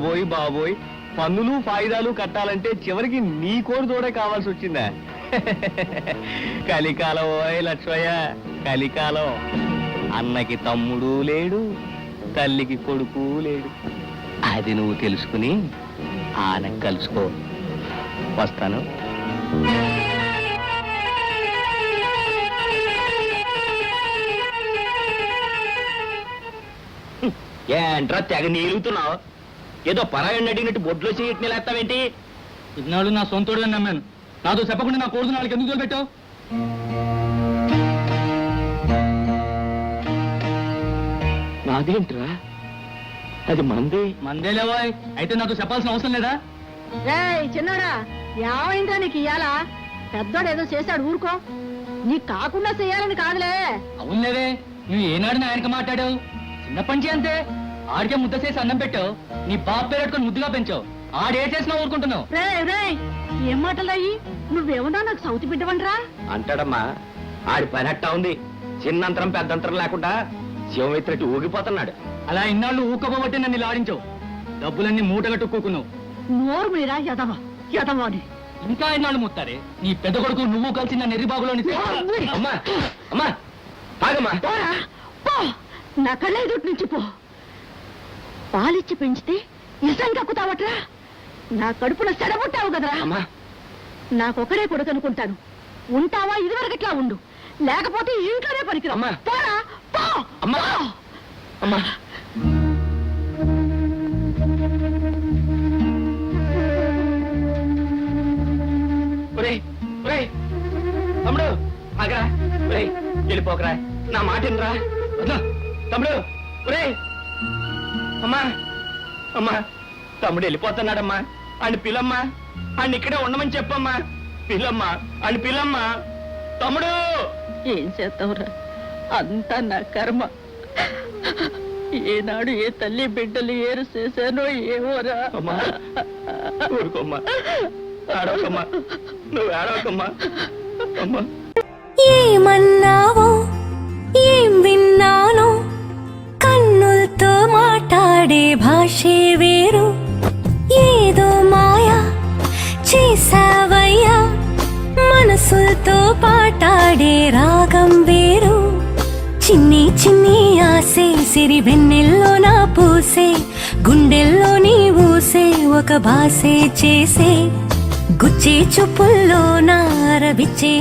బాబోయ్ బాబోయ్, పన్నులు ఫాయిదాలు కట్టాలంటే చివరికి నీ కోరు తోడే కావాల్సి వచ్చిందా? కలికాలం ఓయ్ లక్ష్మయ్య, కలికాలం. అన్నకి తమ్ముడు లేడు, తల్లికి కొడుకు లేడు. అది నువ్వు తెలుసుకుని ఆన కలుసుకో. వస్తాను. ఏంట్రా తెగ నీలుగుతున్నావు? ఏదో పరాయణ అడిగినట్టు బొడ్లో చేయట్ని లేస్తావేంటి? ఇన్నాళ్ళు నా సొంతోడు అని నమ్మాను. నాతో చెప్పకుండా నా కోరుదు నాలుగు ఎందుకు తోలుపెట్టావు? నాదేంట్రా, అది మందే లేవాయ్. అయితే నాతో చెప్పాల్సిన అవసరం లేదా? చిన్నోడా, ఏమైందా నీకు ఇయ్యాలా? పెద్దోడు ఏదో చేశాడు, ఊరుకో. నీకు కాకుండా చేయాలని కాదులే. అవును లేవే, నువ్వు ఏనాడు ఆయనకి మాట్లాడావు? చిన్నప్పటి నుంచి అంతే. ఆడికే ముద్ద చేసి అన్నం పెట్టావు, నీ బాబు పేరెట్టుకొని ముద్దుగా పెంచావు. ఆడే చేసినా ఊరుకుంటున్నావు. ఏం మాటలయ్యి? నువ్వేమన్నా నాకు సౌతి బిడ్డవంట్రా అంటాడమ్మా. ఆడి పనట్టా ఉంది. చిన్నంతరం పెద్దంతరం లేకుండా శివమిత్రటి ఊగిపోతున్నాడు. అలా ఇన్నాళ్ళు ఊకపోబట్టి నన్ను లాడించావు. డబ్బులన్నీ మూటగట్టుకోకున్నావు. నోరు మీరా ఎదవా ఎదవా అని. ఇంకా ఇన్నాళ్ళు ముత్తారే నీ పెద్ద కొడుకు నువ్వు కలిసి నా నెర్రిబాబులోని. అమ్మా అమ్మా ఆగమ్మా. నా కళ్ళ ఎదుటి నుంచి పో. పాలిచ్చి పెంచితే ఇసం కక్కుతావట్రా? నా కడుపులో సెడబుట్టావు కదరా. నాకొకడే కొడుకు అనుకుంటాను. ఉంటావా ఇదివరకట్లా ఉండు, లేకపోతే ఇంట్లోనే పనికిరా. పోరా పో. అమ్మా అమ్మా తమ్ముడు ఆగరా. వెళ్ళిపోకరా, నా మాట వినరా తమ్ముడు. అమ్మా అమ్మా, తమ్ముడు వెళ్ళిపోతున్నాడమ్మా. ఆయన పిల్లమ్మా, ఆయన ఇక్కడే ఉండమని చెప్పమ్మా. పిల్లమ్మా, ఆయన పిల్లమ్మా. తమ్ముడు ఏం చేస్తావురా, అంతా నా కర్మ. ఏనాడు ఏ తల్లి బిడ్డలు ఏరు చేశానో ఏమోరా. అమ్మా ఊరుకోమ్మా, ఆడవకమ్మా, నువ్వు ఆడవకమ్మా. అమ్మా ఏమన్నావో ఏం విన్నానో, కన్నులతో మాట్లాడే భాషే వేరు. ఏదో మాయా చేసావయ్యా, మనసులతో పాటాడే రాగం వేరు. చిన్ని చిన్ని ఆసే సిరి వెన్నెల్లో నా పూసే, గుండెల్లో నీ ఊసే ఒక భాసే చేసే. గుచ్చే చూపుల్లో నా రవిచ్చే.